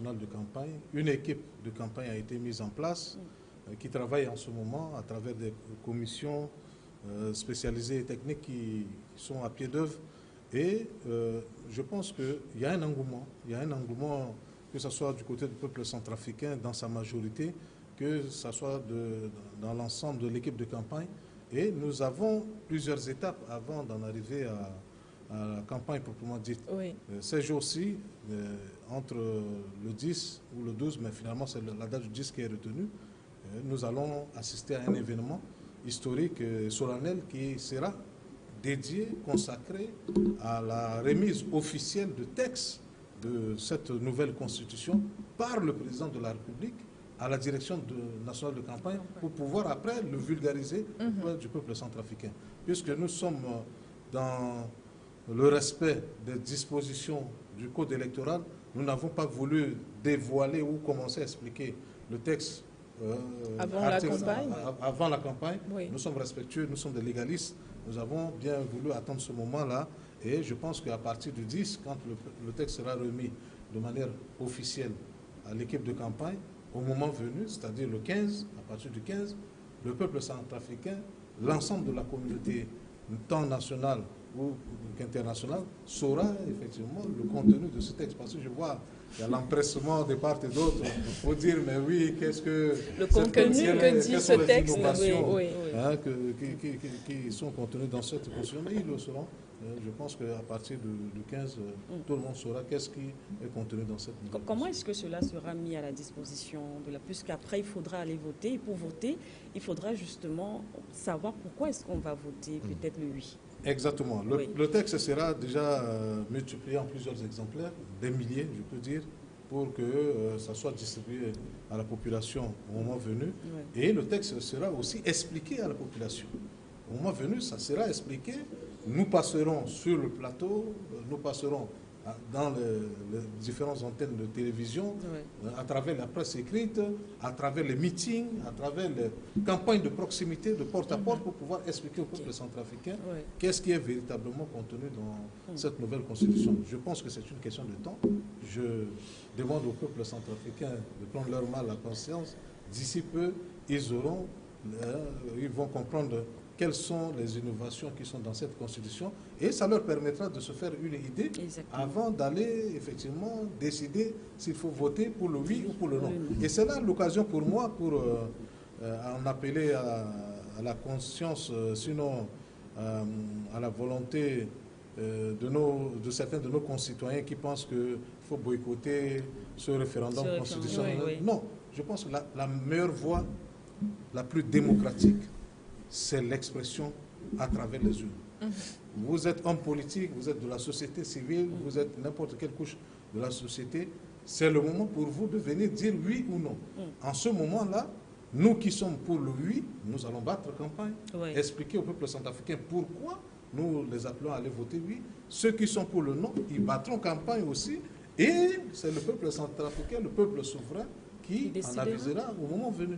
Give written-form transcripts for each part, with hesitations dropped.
national de campagne. Une équipe de campagne a été mise en place qui travaille en ce moment à travers des commissions spécialisées et techniques qui sont à pied d'œuvre. Et je pense qu'il y a un engouement. Il y a un engouement, que ce soit du côté du peuple centrafricain dans sa majorité, que ce soit dans l'ensemble de l'équipe de campagne. Et nous avons plusieurs étapes avant d'en arriver à la campagne proprement dite. Oui. Ces jours-ci, entre le 10 ou le 12, mais finalement c'est la date du 10 qui est retenue, nous allons assister à un événement historique solennel qui sera dédié, consacré à la remise officielle de texte de cette nouvelle constitution par le président de la République à la direction nationale de campagne pour pouvoir après le vulgariser auprès du peuple centrafricain. Puisque nous sommes dans le respect des dispositions du code électoral, nous n'avons pas voulu dévoiler ou commencer à expliquer le texte avant la campagne. Oui. Nous sommes respectueux, nous sommes des légalistes. Nous avons bien voulu attendre ce moment-là et je pense qu'à partir du 10, quand le texte sera remis de manière officielle à l'équipe de campagne, au moment venu, c'est-à-dire le 15, à partir du 15, le peuple centrafricain, l'ensemble de la communauté, tant nationale ou internationale, saura effectivement le contenu de ce texte. Parce que je vois qu'il y a l'empressement de part et d'autre pour dire, mais oui, qu'est-ce que... Le contenu que dit ce texte, oui. Hein, qui sont contenues dans cette constitution, mais ils le sauront. Je pense qu'à partir du 15, tout le monde saura qu'est-ce qui est contenu dans cette nouvelle. Comment est-ce que cela sera mis à la disposition de la... Puisqu'après, il faudra aller voter. Et pour voter, il faudra justement savoir pourquoi est-ce qu'on va voter, peut-être le 8. Exactement. Le texte sera déjà multiplié en plusieurs exemplaires, des milliers, je peux dire, pour que ça soit distribué à la population au moment venu. Oui. Et le texte sera aussi expliqué à la population. Au moment venu, ça sera expliqué. Nous passerons sur le plateau, nous passerons dans les différentes antennes de télévision, à travers la presse écrite, à travers les meetings, à travers les campagnes de proximité, de porte-à-porte, pour pouvoir expliquer au peuple centrafricain qu'est-ce qui est véritablement contenu dans cette nouvelle constitution. Je pense que c'est une question de temps. Je demande au peuple centrafricain de prendre leur mal à conscience. D'ici peu, ils vont comprendre quelles sont les innovations qui sont dans cette constitution et ça leur permettra de se faire une idée avant d'aller effectivement décider s'il faut voter pour le oui ou pour le non. Et c'est là l'occasion pour moi pour en appeler à la conscience, sinon à la volonté de certains de nos concitoyens qui pensent qu'il faut boycotter ce référendum constitutionnel. Non, je pense que la meilleure voie, la plus démocratique, c'est l'expression à travers les urnes. Vous êtes homme politique, vous êtes de la société civile, vous êtes n'importe quelle couche de la société, c'est le moment pour vous de venir dire oui ou non. En ce moment-là, nous qui sommes pour le oui, nous allons battre campagne, expliquer au peuple centrafricain pourquoi nous les appelons à aller voter oui. Ceux qui sont pour le non, ils battront campagne aussi, et c'est le peuple centrafricain, le peuple souverain, qui en avisera au moment venu.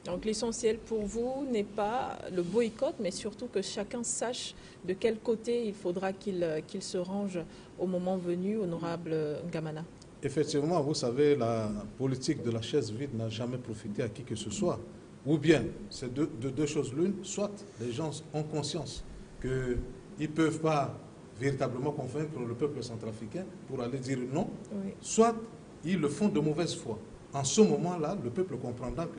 Donc l'essentiel pour vous n'est pas le boycott, mais surtout que chacun sache de quel côté il faudra qu'il se range au moment venu, honorable N'Gamana. Effectivement, vous savez, la politique de la chaise vide n'a jamais profité à qui que ce soit. Ou bien, c'est de deux choses l'une, soit les gens ont conscience qu'ils ne peuvent pas véritablement convaincre le peuple centrafricain pour aller dire non, soit ils le font de mauvaise foi. En ce moment-là, le peuple comprendra que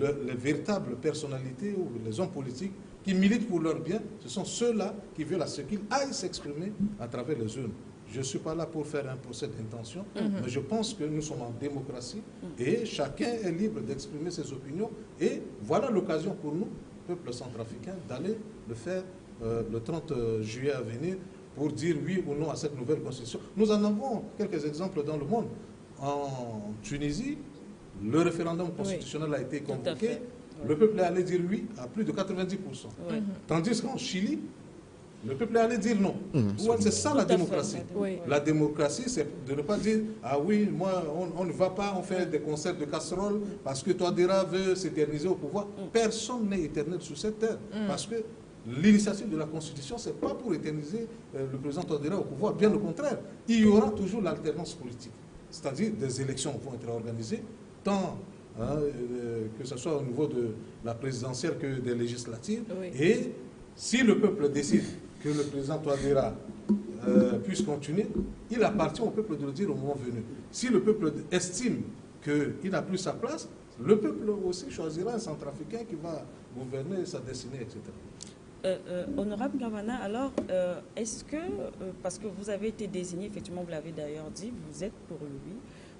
les véritables personnalités ou les hommes politiques qui militent pour leur bien, ce sont ceux-là qui veulent à ce qu'ils aillent s'exprimer à travers les urnes. Je ne suis pas là pour faire un procès d'intention, mais je pense que nous sommes en démocratie et chacun est libre d'exprimer ses opinions. Et voilà l'occasion pour nous, peuple centrafricain, d'aller le faire le 30 juillet à venir pour dire oui ou non à cette nouvelle constitution. Nous en avons quelques exemples dans le monde. En Tunisie, le référendum constitutionnel a été convoqué. Le peuple est allé dire oui à plus de 90%. Tandis qu'en Chili, le peuple est allé dire non. C'est ça la démocratie. La démocratie, c'est de ne pas dire « Ah oui, moi, on ne va pas, on fait des concerts de casseroles parce que Touadéra veut s'éterniser au pouvoir. » Personne n'est éternel sur cette terre. Parce que l'initiative de la Constitution, ce n'est pas pour éterniser le président Touadéra au pouvoir. Bien au contraire, il y aura toujours l'alternance politique. c'est-à-dire des élections vont être organisées, tant que ce soit au niveau de la présidentielle que des législatives. Oui. Et si le peuple décide que le président Touadéra puisse continuer, il appartient au peuple de le dire au moment venu. Si le peuple estime qu'il n'a plus sa place, le peuple aussi choisira un centrafricain qui va gouverner sa destinée, etc. Honorable Gamana, alors, est-ce que, parce que vous avez été désigné, effectivement, vous l'avez d'ailleurs dit, vous êtes pour lui,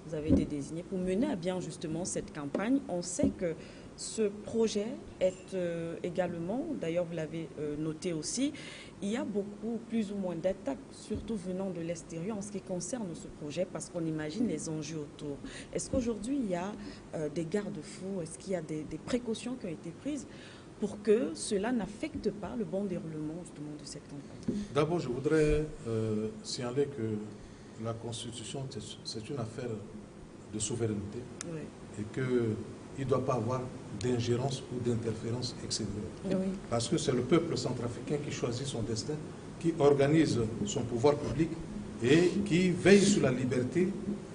vous avez été désigné pour mener à bien justement cette campagne. On sait que ce projet est également, d'ailleurs vous l'avez noté aussi, il y a beaucoup, plus ou moins, d'attaques, surtout venant de l'extérieur en ce qui concerne ce projet, parce qu'on imagine les enjeux autour. Est-ce qu'aujourd'hui il y a des garde-fous, est-ce qu'il y a des précautions qui ont été prises pour que cela n'affecte pas le bon déroulement justement de cette campagne? D'abord, je voudrais signaler que la Constitution, c'est une affaire de souveraineté, oui, et qu'il ne doit pas avoir d'ingérence ou d'interférence extérieure. Oui. Parce que c'est le peuple centrafricain qui choisit son destin, qui organise son pouvoir public et qui veille sur la liberté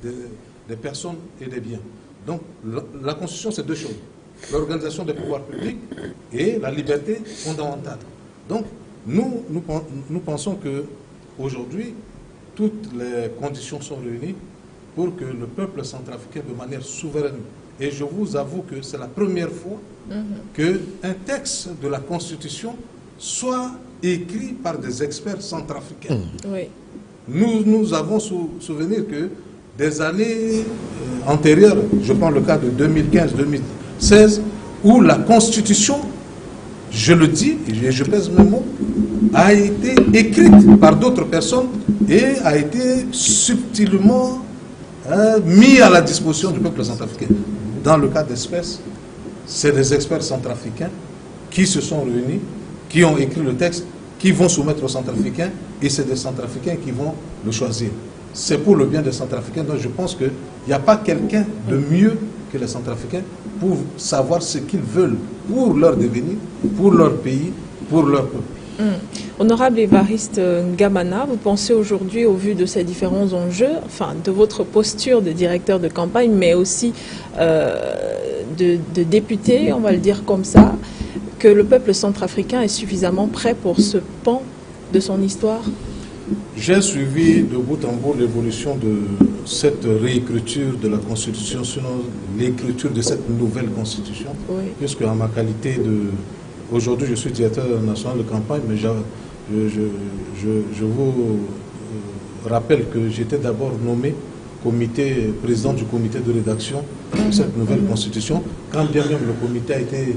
des personnes et des biens. Donc, la Constitution, c'est deux choses. L'organisation des pouvoirs publics et la liberté fondamentale. Donc, nous pensons qu'aujourd'hui, toutes les conditions sont réunies pour que le peuple centrafricain, de manière souveraine, et je vous avoue que c'est la première fois qu'un texte de la Constitution soit écrit par des experts centrafricains. Oui. Nous avons souvenir que des années antérieures, je prends le cas de 2015-2016, où la Constitution, je le dis, et je pèse mes mots, a été écrite par d'autres personnes et a été subtilement mis à la disposition du peuple centrafricain. Dans le cas d'espèces, c'est des experts centrafricains qui se sont réunis, qui ont écrit le texte, qui vont soumettre aux centrafricains, et c'est des centrafricains qui vont le choisir. C'est pour le bien des centrafricains, donc je pense qu'il n'y a pas quelqu'un de mieux que les centrafricains pour savoir ce qu'ils veulent pour leur devenir, pour leur pays, pour leur peuple. Honorable Évariste Gamana, vous pensez aujourd'hui, au vu de ces différents enjeux, enfin de votre posture de directeur de campagne, mais aussi de député, on va le dire comme ça, que le peuple centrafricain est suffisamment prêt pour ce pan de son histoire? J'ai suivi de bout en bout l'évolution de cette réécriture de la Constitution, sinon l'écriture de cette nouvelle Constitution, oui, puisque en ma qualité de... Aujourd'hui, je suis directeur national de campagne, mais je vous rappelle que j'étais d'abord nommé président du comité de rédaction de cette nouvelle Constitution, quand bien même le comité a été...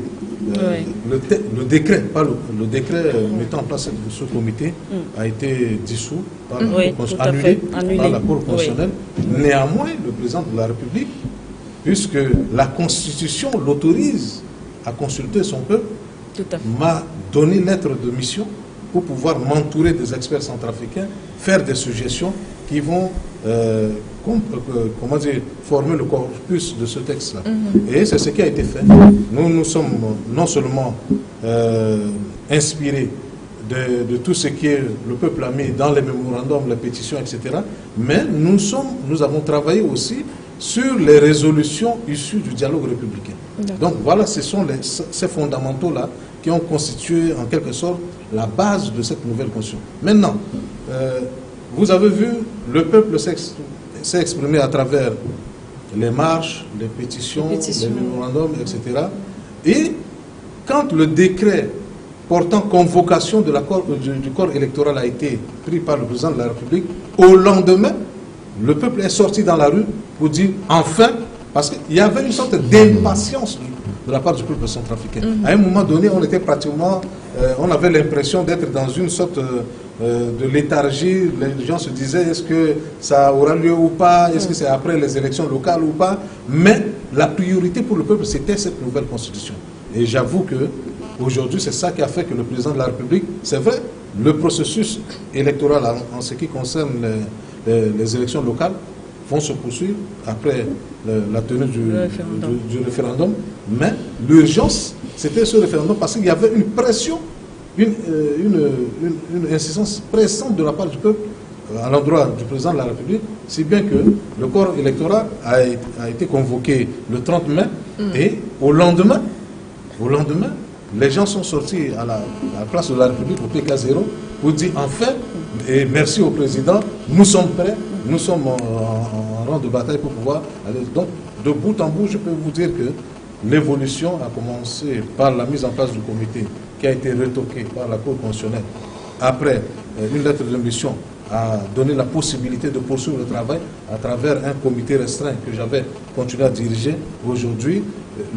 le décret, pas le décret mettant en place ce comité a été dissous, annulé par la Cour constitutionnelle. Oui. Néanmoins, le président de la République, puisque la Constitution l'autorise à consulter son peuple, m'a donné lettre de mission pour pouvoir m'entourer des experts centrafricains, faire des suggestions qui vont former le corpus de ce texte-là. Et c'est ce qui a été fait. Nous sommes non seulement inspirés de tout ce que le peuple a mis dans les mémorandums, les pétitions, etc., mais nous avons travaillé aussi sur les résolutions issues du dialogue républicain. Donc voilà, ce sont ces fondamentaux-là qui ont constitué en quelque sorte la base de cette nouvelle Constitution. Maintenant, vous avez vu, le peuple s'est exprimé à travers les marches, les pétitions, les mémorandums, etc. Et quand le décret portant convocation du corps électoral a été pris par le président de la République, au lendemain, le peuple est sorti dans la rue pour dire enfin, parce qu'il y avait une sorte d'impatience de la part du peuple centrafricain. À un moment donné, on était pratiquement, on avait l'impression d'être dans une sorte de léthargie. Les gens se disaient, est-ce que ça aura lieu ou pas, est-ce que c'est après les élections locales ou pas, mais la priorité pour le peuple, c'était cette nouvelle constitution. Et j'avoue que aujourd'hui, c'est ça qui a fait que le président de la République, c'est vrai, le processus électoral en ce qui concerne les élections locales vont se poursuivre après la tenue du référendum. Mais l'urgence, c'était ce référendum parce qu'il y avait une pression, une insistance pressante de la part du peuple à l'endroit du président de la République, si bien que le corps électoral a été convoqué le 30 mai et au lendemain, les gens sont sortis à la place de la République, au PK0, pour dire enfin, et merci au président, nous sommes prêts, nous sommes en rang de bataille pour pouvoir aller. Donc, de bout en bout, je peux vous dire que l'évolution a commencé par la mise en place du comité qui a été retoqué par la Cour constitutionnelle. Après, une lettre de mission a donné la possibilité de poursuivre le travail à travers un comité restreint que j'avais continué à diriger. Aujourd'hui,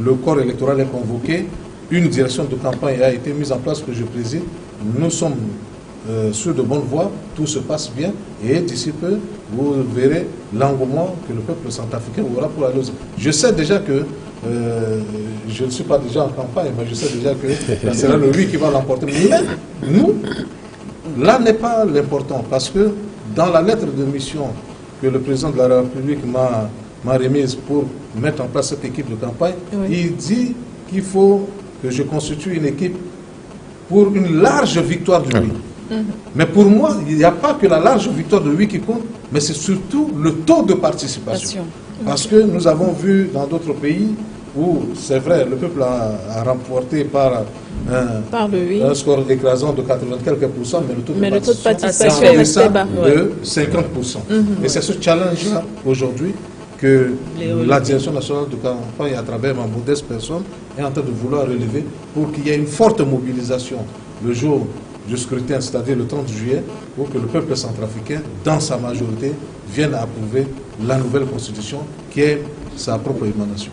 le corps électoral est convoqué, une direction de campagne a été mise en place que je préside. Nous sommes sur de bonnes voies, tout se passe bien et d'ici peu, vous verrez l'engouement que le peuple centrafricain aura pour aller. Je sais déjà que, je ne suis pas déjà en campagne, mais je sais déjà que ce sera le oui qui va l'emporter. Mais nous, là n'est pas l'important, parce que dans la lettre de mission que le président de la République m'a remise pour mettre en place cette équipe de campagne, il dit qu'il faut que je constitue une équipe pour une large victoire du oui. Mais pour moi, il n'y a pas que la large victoire de oui qui compte, mais c'est surtout le taux de participation. Parce que nous avons vu dans d'autres pays où, c'est vrai, le peuple a remporté par un score écrasant de 80 quelques %, mais le taux de participation est resté bas, de 50%. Et c'est ce challenge-là, aujourd'hui, que la direction nationale de campagne, à travers ma modeste personne, est en train de vouloir relever pour qu'il y ait une forte mobilisation le jour du scrutin, c'est-à-dire le 30 juillet, pour que le peuple centrafricain, dans sa majorité, vienne approuver la nouvelle constitution qui est sa propre émanation.